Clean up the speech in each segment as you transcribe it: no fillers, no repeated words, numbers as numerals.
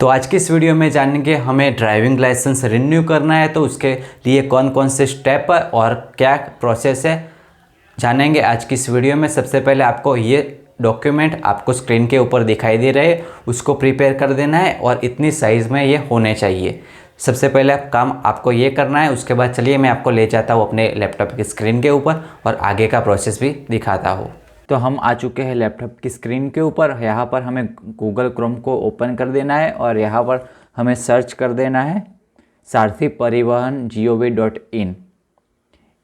तो आज की इस वीडियो में जानेंगे हमें ड्राइविंग लाइसेंस रिन्यू करना है तो उसके लिए कौन कौन से स्टेप है और क्या प्रोसेस है, जानेंगे आज की इस वीडियो में। सबसे पहले आपको ये डॉक्यूमेंट आपको स्क्रीन के ऊपर दिखाई दे रहे हैं, उसको प्रिपेयर कर देना है और इतनी साइज़ में ये होने चाहिए। सबसे पहले काम आपको ये करना है। उसके बाद चलिए मैं आपको ले जाता हूँ अपने लैपटॉप की स्क्रीन के ऊपर और आगे का प्रोसेस भी दिखाता हूँ। तो हम आ चुके हैं लैपटॉप की स्क्रीन के ऊपर। यहाँ पर हमें गूगल क्रोम को ओपन कर देना है और यहाँ पर हमें सर्च कर देना है सारथी परिवहन gov.in।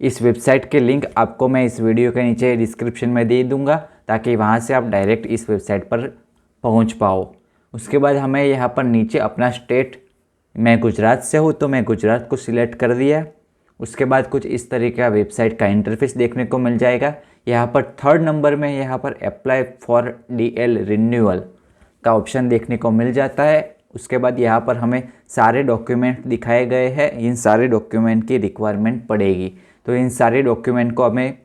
इस वेबसाइट के लिंक आपको मैं इस वीडियो के नीचे डिस्क्रिप्शन में दे दूंगा ताकि वहाँ से आप डायरेक्ट इस वेबसाइट पर पहुँच पाओ। उसके बाद हमें यहाँ पर नीचे अपना स्टेट, मैं गुजरात से हूँ तो मैं गुजरात को सिलेक्ट कर दिया। उसके बाद कुछ इस तरीके का वेबसाइट का इंटरफेस देखने को मिल जाएगा। यहाँ पर थर्ड नंबर में यहाँ पर अप्लाई फॉर DL रिन्यूअल का ऑप्शन देखने को मिल जाता है। उसके बाद यहाँ पर हमें सारे डॉक्यूमेंट दिखाए गए हैं, इन सारे डॉक्यूमेंट की रिक्वायरमेंट पड़ेगी। तो इन सारे डॉक्यूमेंट को हमें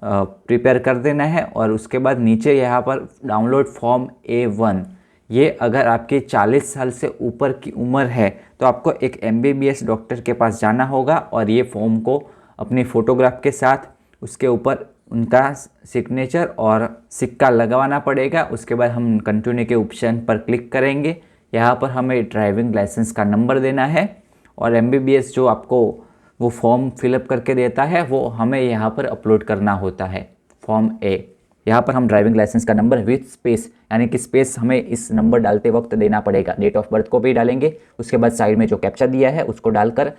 प्रिपेयर कर देना है। और उसके बाद नीचे यहाँ पर डाउनलोड फॉर्म A1, ये अगर आपकी 40 साल से ऊपर की उम्र है तो आपको एक MBBS डॉक्टर के पास जाना होगा और ये फॉर्म को अपनी फ़ोटोग्राफ के साथ उसके ऊपर उनका सिग्नेचर और सिक्का लगवाना पड़ेगा। उसके बाद हम कंटिन्यू के ऑप्शन पर क्लिक करेंगे। यहाँ पर हमें ड्राइविंग लाइसेंस का नंबर देना है और MBBS जो आपको वो फॉर्म फिलअप करके देता है वो हमें यहाँ पर अपलोड करना होता है, फॉर्म A। यहाँ पर हम ड्राइविंग लाइसेंस का नंबर विथ स्पेस, यानी कि स्पेस हमें इस नंबर डालते वक्त देना पड़ेगा। डेट ऑफ बर्थ को भी डालेंगे। उसके बाद साइड में जो कैप्चा दिया है उसको डालकर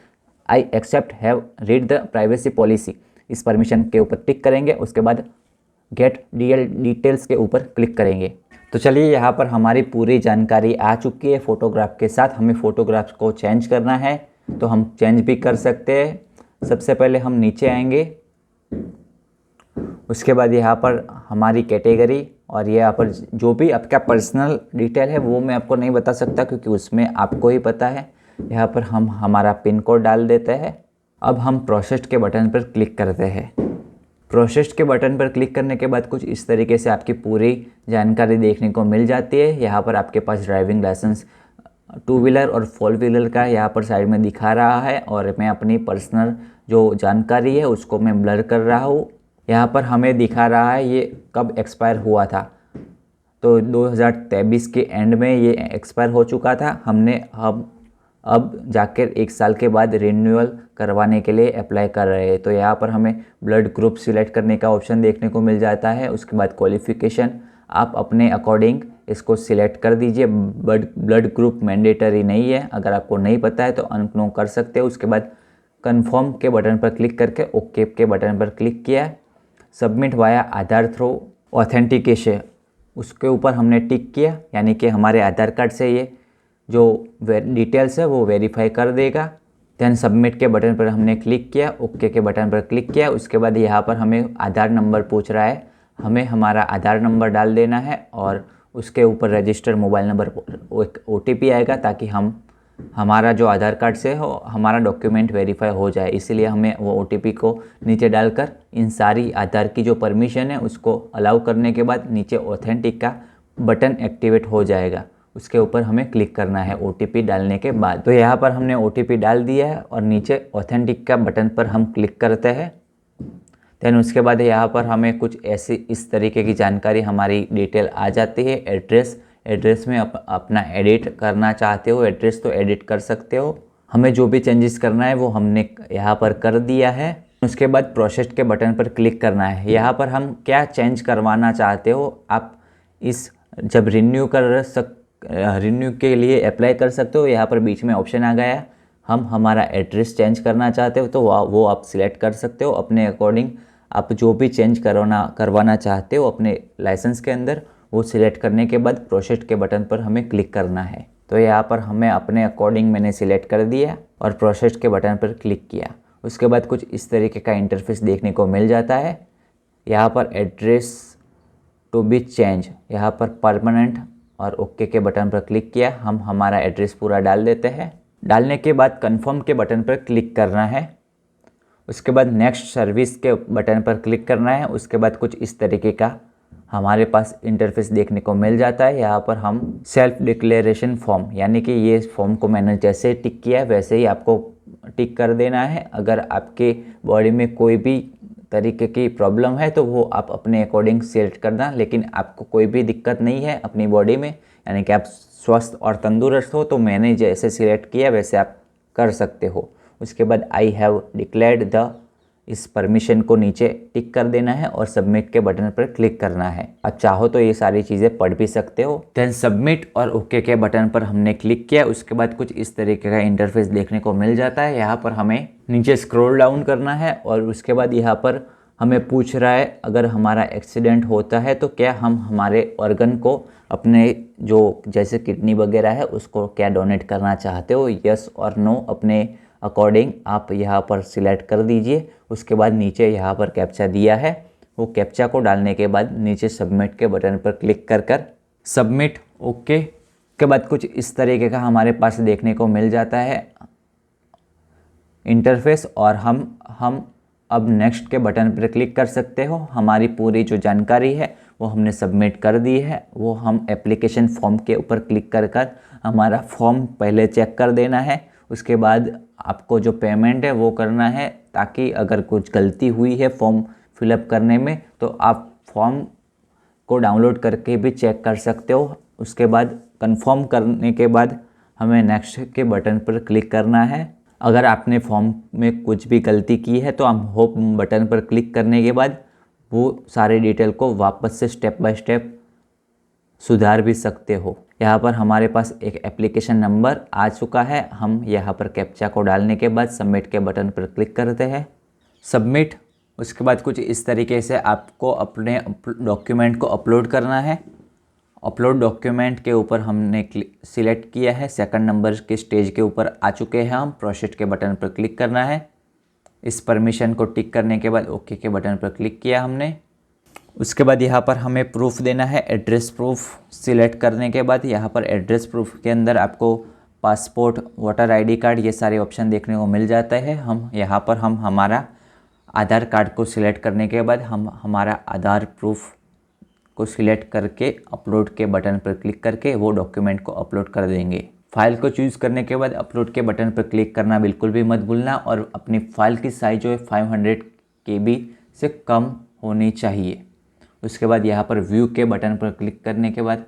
I accept have read the privacy policy, इस परमिशन के ऊपर टिक करेंगे। उसके बाद गेट DL डिटेल्स के ऊपर क्लिक करेंगे। तो चलिए यहाँ पर हमारी पूरी जानकारी आ चुकी है फ़ोटोग्राफ के साथ। हमें फ़ोटोग्राफ को चेंज करना है तो हम चेंज भी कर सकते हैं। सबसे पहले हम नीचे आएंगे। उसके बाद यहाँ पर हमारी कैटेगरी और यहाँ पर जो भी आपका पर्सनल डिटेल है वो मैं आपको नहीं बता सकता क्योंकि उसमें आपको ही पता है। यहाँ पर हम हमारा पिन कोड डाल देते हैं। अब हम प्रोसेस के बटन पर क्लिक करते हैं। प्रोसेस के बटन पर क्लिक करने के बाद कुछ इस तरीके से आपकी पूरी जानकारी देखने को मिल जाती है। यहाँ पर आपके पास ड्राइविंग लाइसेंस 2 व्हीलर और 4 व्हीलर का यहाँ पर साइड में दिखा रहा है और मैं अपनी पर्सनल जो जानकारी है उसको मैं ब्लर कर रहा हूँ। यहाँ पर हमें दिखा रहा है ये कब एक्सपायर हुआ था, तो 2023 के एंड में ये एक्सपायर हो चुका था। हमने अब जाकर 1 साल के बाद रिन्यूअल करवाने के लिए अप्लाई कर रहे हैं। तो यहाँ पर हमें ब्लड ग्रुप सिलेक्ट करने का ऑप्शन देखने को मिल जाता है। उसके बाद क्वालिफ़िकेशन आप अपने अकॉर्डिंग इसको सिलेक्ट कर दीजिए। ब्लड ग्रुप मैंडेटरी नहीं है, अगर आपको नहीं पता है तो अननो कर सकते हो। उसके बाद कन्फर्म के बटन पर क्लिक करके ओके के बटन पर क्लिक किया। सबमिट वाया आधार थ्रू ऑथेंटिकेशन, उसके ऊपर हमने टिक किया, यानी कि हमारे आधार कार्ड से ये जो डिटेल्स है वो वेरीफाई कर देगा। देन सबमिट के बटन पर हमने क्लिक किया, ओके के बटन पर क्लिक किया। उसके बाद यहाँ पर हमें आधार नंबर पूछ रहा है, हमें हमारा आधार नंबर डाल देना है और उसके ऊपर रजिस्टर मोबाइल नंबर एक OTP आएगा ताकि हमारा जो आधार कार्ड से हो हमारा डॉक्यूमेंट वेरीफाई हो जाए। इसीलिए हमें वो OTP को नीचे डालकर इन सारी आधार की जो परमिशन है उसको अलाउ करने के बाद नीचे ऑथेंटिक का बटन एक्टिवेट हो जाएगा। उसके ऊपर हमें क्लिक करना है OTP डालने के बाद। तो यहाँ पर हमने OTP डाल दिया है और नीचे ऑथेंटिक का बटन पर हम क्लिक करते हैं। देन उसके बाद यहाँ पर हमें कुछ ऐसी इस तरीके की जानकारी हमारी डिटेल आ जाती है। एड्रेस में अपना एडिट करना चाहते हो एड्रेस तो एडिट कर सकते हो। हमें जो भी चेंजेस करना है वो हमने यहाँ पर कर दिया है। उसके बाद प्रोसेस के बटन पर क्लिक करना है। यहाँ पर हम क्या चेंज करवाना चाहते हो आप इस जब रिन्यू के लिए अप्लाई कर सकते हो। यहाँ पर बीच में ऑप्शन आ गया, हम हमारा एड्रेस चेंज करना चाहते हो तो वो आप सिलेक्ट कर सकते हो अपने अकॉर्डिंग। आप जो भी चेंज करवाना चाहते हो अपने लाइसेंस के अंदर वो सिलेक्ट करने के बाद प्रोसेस के बटन पर हमें क्लिक करना है। तो यहाँ पर हमें अपने अकॉर्डिंग मैंने सिलेक्ट कर दिया और प्रोसेस के बटन पर क्लिक किया। उसके बाद कुछ इस तरीके का इंटरफेस देखने को मिल जाता है। यहाँ पर एड्रेस टू बी चेंज, यहाँ पर परमानेंट और ओके के बटन पर क्लिक किया। हम हमारा एड्रेस पूरा डाल देते हैं। डालने के बाद कंफर्म के बटन पर क्लिक करना है। उसके बाद नेक्स्ट सर्विस के बटन पर क्लिक करना है। उसके बाद कुछ इस तरीके का हमारे पास इंटरफेस देखने को मिल जाता है। यहाँ पर हम सेल्फ डिक्लेरेशन फॉर्म, यानी कि ये फॉर्म को मैंने जैसे टिक किया है वैसे ही आपको टिक कर देना है। अगर आपके बॉडी में कोई भी तरीके की प्रॉब्लम है तो वो आप अपने अकॉर्डिंग सेलेक्ट करना, लेकिन आपको कोई भी दिक्कत नहीं है अपनी बॉडी में, यानी कि आप स्वस्थ और तंदुरुस्त हो, तो मैंने जैसे सिलेक्ट किया वैसे आप कर सकते हो। उसके बाद आई हैव डिक्लेयर्ड द, इस परमिशन को नीचे टिक कर देना है और सबमिट के बटन पर क्लिक करना है। आप चाहो तो ये सारी चीज़ें पढ़ भी सकते हो। देन सबमिट और ओके के बटन पर हमने क्लिक किया। उसके बाद कुछ इस तरीके का इंटरफेस देखने को मिल जाता है। यहाँ पर हमें नीचे स्क्रॉल डाउन करना है और उसके बाद यहाँ पर हमें पूछ रहा है अगर हमारा एक्सीडेंट होता है तो क्या हम हमारे ऑर्गन को अपने जो जैसे किडनी वगैरह है उसको क्या डोनेट करना चाहते हो, यस और नो अपने अकॉर्डिंग आप यहाँ पर सिलेक्ट कर दीजिए। उसके बाद नीचे यहाँ पर कैप्चा दिया है, वो कैप्चा को डालने के बाद नीचे सबमिट के बटन पर क्लिक कर सबमिट ओके के बाद कुछ इस तरीके का हमारे पास देखने को मिल जाता है इंटरफेस। और हम अब नेक्स्ट के बटन पर क्लिक कर सकते हो। हमारी पूरी जो जानकारी है वो हमने सबमिट कर दी है। वो हम एप्लीकेशन फॉर्म के ऊपर क्लिक कर हमारा फॉर्म पहले चेक कर देना है। उसके बाद आपको जो पेमेंट है वो करना है, ताकि अगर कुछ गलती हुई है फॉर्म फिलअप करने में तो आप फॉर्म को डाउनलोड करके भी चेक कर सकते हो। उसके बाद कंफर्म करने के बाद हमें नेक्स्ट के बटन पर क्लिक करना है। अगर आपने फॉर्म में कुछ भी गलती की है तो हम होप बटन पर क्लिक करने के बाद वो सारे डिटेल को वापस से स्टेप बाय स्टेप सुधार भी सकते हो। यहाँ पर हमारे पास एक एप्लीकेशन नंबर आ चुका है। हम यहाँ पर कैप्चा को डालने के बाद सबमिट के बटन पर क्लिक करते हैं, सबमिट। उसके बाद कुछ इस तरीके से आपको अपने डॉक्यूमेंट को अपलोड करना है। अपलोड डॉक्यूमेंट के ऊपर हमने सिलेक्ट किया है, सेकंड नंबर के स्टेज के ऊपर आ चुके हैं हम। प्रोसीड के बटन पर क्लिक करना है। इस परमिशन को टिक करने के बाद ओके के बटन पर क्लिक किया हमने। उसके बाद यहाँ पर हमें प्रूफ देना है, एड्रेस प्रूफ सिलेक्ट करने के बाद यहाँ पर एड्रेस प्रूफ के अंदर आपको पासपोर्ट, वोटर आईडी कार्ड, ये सारे ऑप्शन देखने को मिल जाते हैं। हम यहाँ पर हमारा आधार कार्ड को सिलेक्ट करने के बाद हम हमारा आधार प्रूफ को सिलेक्ट करके अपलोड के बटन पर क्लिक करके वो डॉक्यूमेंट को अपलोड कर देंगे। फाइल को चूज़ करने के बाद अपलोड के बटन पर क्लिक करना बिल्कुल भी मत भूलना, और अपनी फ़ाइल की साइज़ जो है 500 KB से कम होनी चाहिए। उसके बाद यहाँ पर व्यू के बटन पर क्लिक करने के बाद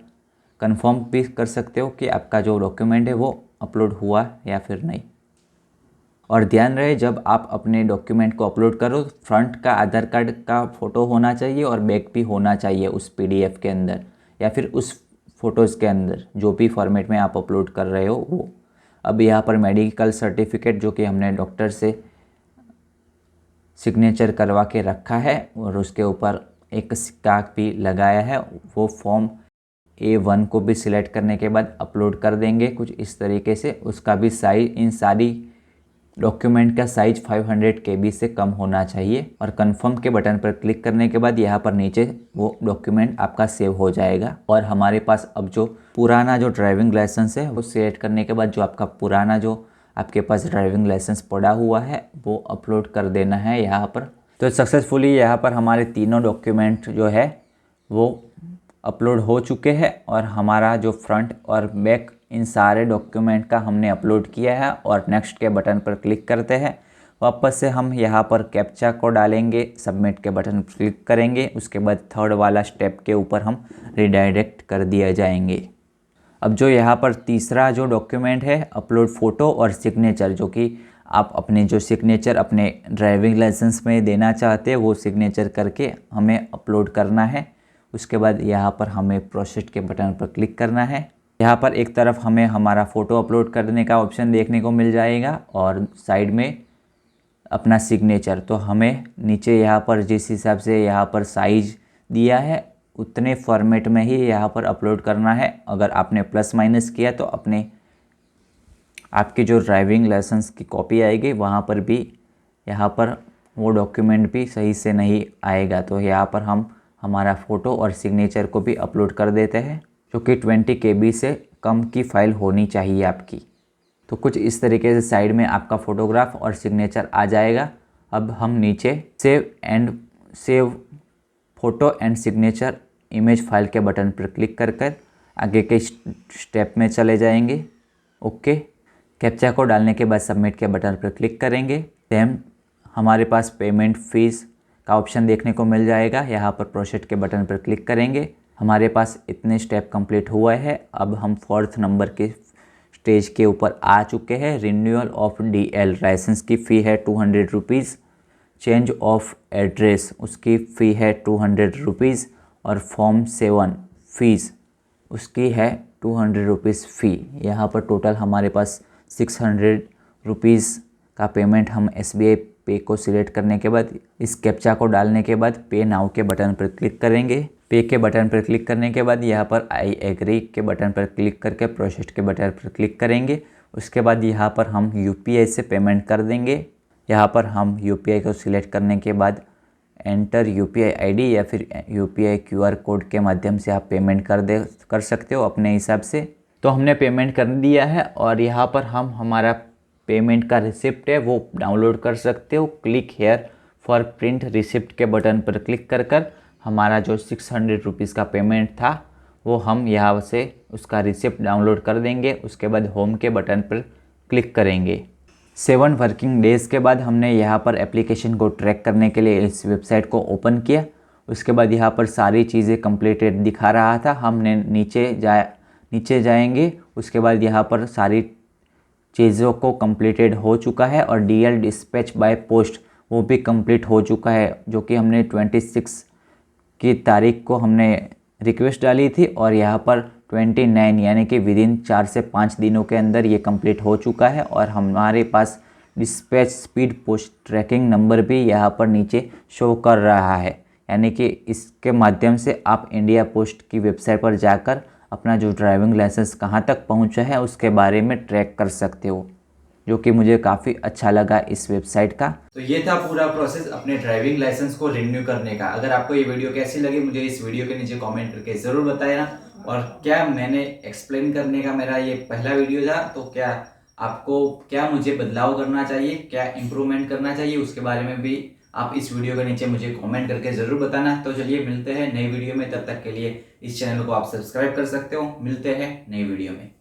कंफर्म भी कर सकते हो कि आपका जो डॉक्यूमेंट है वो अपलोड हुआ या फिर नहीं। और ध्यान रहे जब आप अपने डॉक्यूमेंट को अपलोड करो फ्रंट का आधार कार्ड का फ़ोटो होना चाहिए और बैक भी होना चाहिए उस PDF के अंदर या फिर उस फ़ोटोज़ के अंदर, जो भी फॉर्मेट में आप अपलोड कर रहे हो वो। अब यहाँ पर मेडिकल सर्टिफिकेट जो कि हमने डॉक्टर से सिग्नेचर करवा के रखा है और उसके ऊपर एक सिक्का भी लगाया है, वो फॉर्म A1 को भी सिलेक्ट करने के बाद अपलोड कर देंगे कुछ इस तरीके से। उसका भी साइज, इन सारी डॉक्यूमेंट का साइज 500 KB से कम होना चाहिए। और कंफर्म के बटन पर क्लिक करने के बाद यहाँ पर नीचे वो डॉक्यूमेंट आपका सेव हो जाएगा। और हमारे पास अब जो पुराना जो ड्राइविंग लाइसेंस है वो सिलेक्ट करने के बाद जो आपका पुराना जो आपके पास ड्राइविंग लाइसेंस पड़ा हुआ है वो अपलोड कर देना है यहाँ पर। तो सक्सेसफुली यहाँ पर हमारे तीनों डॉक्यूमेंट जो है वो अपलोड हो चुके हैं और हमारा जो फ्रंट और बैक इन सारे डॉक्यूमेंट का हमने अपलोड किया है। और नेक्स्ट के बटन पर क्लिक करते हैं। वापस से हम यहाँ पर कैप्चा को डालेंगे, सबमिट के बटन पर क्लिक करेंगे। उसके बाद थर्ड वाला स्टेप के ऊपर हम रिडायरेक्ट कर दिए जाएंगे। अब जो यहाँ पर तीसरा जो डॉक्यूमेंट है अपलोड फ़ोटो और सिग्नेचर, जो कि आप अपने जो सिग्नेचर अपने ड्राइविंग लाइसेंस में देना चाहते हैं वो सिग्नेचर करके हमें अपलोड करना है। उसके बाद यहाँ पर हमें प्रोसीड के बटन पर क्लिक करना है। यहाँ पर एक तरफ हमें हमारा फ़ोटो अपलोड करने का ऑप्शन देखने को मिल जाएगा और साइड में अपना सिग्नेचर। तो हमें नीचे यहाँ पर जिस हिसाब से यहाँ पर साइज़ दिया है उतने फॉर्मेट में ही यहाँ पर अपलोड करना है। अगर आपने प्लस माइनस किया तो अपने आपकी जो ड्राइविंग लाइसेंस की कॉपी आएगी वहाँ पर भी यहाँ पर वो डॉक्यूमेंट भी सही से नहीं आएगा। तो यहाँ पर हम हमारा फ़ोटो और सिग्नेचर को भी अपलोड कर देते हैं, जो कि 20 KB से कम की फ़ाइल होनी चाहिए आपकी। तो कुछ इस तरीके से साइड में आपका फ़ोटोग्राफ और सिग्नेचर आ जाएगा। अब हम नीचे save photo and signature image file के बटन पर क्लिक कर कर आगे के स्टेप में चले जाएंगे। ओके, कैप्चा को डालने के बाद सबमिट के बटन पर क्लिक करेंगे। सेम हमारे पास पेमेंट फीस का ऑप्शन देखने को मिल जाएगा। यहाँ पर प्रोसीड के बटन पर क्लिक करेंगे। हमारे पास इतने स्टेप कंप्लीट हुआ है। अब हम 4th नंबर के स्टेज के ऊपर आ चुके हैं। रिन्यूअल ऑफ DL लाइसेंस की फ़ी है 200 रुपीज़। चेंज ऑफ एड्रेस उसकी फ़ी है 200 रुपीज़। और फॉर्म 7 फीस उसकी है 200 रुपीज़ फ़ी। यहाँ पर टोटल हमारे पास 600 रुपीज़ का पेमेंट हम SBI पे को सिलेक्ट करने के बाद इस कैप्चा को डालने के बाद पे नाउ के बटन पर क्लिक करेंगे। पे के बटन पर क्लिक करने के बाद यहाँ पर आई एग्री के बटन पर क्लिक करके प्रोसीड के बटन पर क्लिक करेंगे। उसके बाद यहाँ पर हम UPI से पेमेंट कर देंगे। यहाँ पर हम UPI को सिलेक्ट करने के बाद एंटर UPI ID या फिर UPI QR कोड के माध्यम से आप पेमेंट कर सकते हो अपने हिसाब से। तो हमने पेमेंट कर दिया है और यहाँ पर हम हमारा पेमेंट का रिसिप्ट है वो डाउनलोड कर सकते हो। Click here for print receipt के बटन पर क्लिक कर कर हमारा जो 600 रुपीज़ का पेमेंट था वो हम यहाँ से उसका रिसिप्ट डाउनलोड कर देंगे। उसके बाद होम के बटन पर क्लिक करेंगे। 7 वर्किंग डेज़ के बाद हमने यहाँ पर एप्लीकेशन को ट्रैक करने के लिए इस वेबसाइट को ओपन किया। उसके बाद यहाँ पर सारी चीज़ें कंप्लीटेड दिखा रहा था। हमने नीचे जाएंगे। उसके बाद यहाँ पर सारी चीज़ों को कंप्लीटेड हो चुका है और DL डिस्पैच बाय पोस्ट वो भी कंप्लीट हो चुका है, जो कि हमने 26 की तारीख को हमने रिक्वेस्ट डाली थी और यहाँ पर 29 यानी कि विदिन 4 से 5 दिनों के अंदर ये कंप्लीट हो चुका है। और हमारे पास dispatch speed post tracking number भी यहाँ पर नीचे शो कर रहा है, यानी कि इसके माध्यम से आप इंडिया पोस्ट की वेबसाइट पर जाकर अपना जो ड्राइविंग लाइसेंस कहाँ तक पहुँचा है उसके बारे में ट्रैक कर सकते हो, जो कि मुझे काफ़ी अच्छा लगा इस वेबसाइट का। तो ये था पूरा प्रोसेस अपने ड्राइविंग लाइसेंस को रिन्यू करने का। अगर आपको ये वीडियो कैसी लगी मुझे इस वीडियो के नीचे कमेंट करके ज़रूर बताएं। और क्या मैंने एक्सप्लेन करने का मेरा ये पहला वीडियो था, तो क्या आपको क्या मुझे बदलाव करना चाहिए, क्या इम्प्रूवमेंट करना चाहिए, उसके बारे में भी आप इस वीडियो के नीचे मुझे कमेंट करके ज़रूर बताना। तो चलिए मिलते हैं नई वीडियो में, तब तक के लिए इस चैनल को आप सब्सक्राइब कर सकते हो। मिलते हैं नई वीडियो में।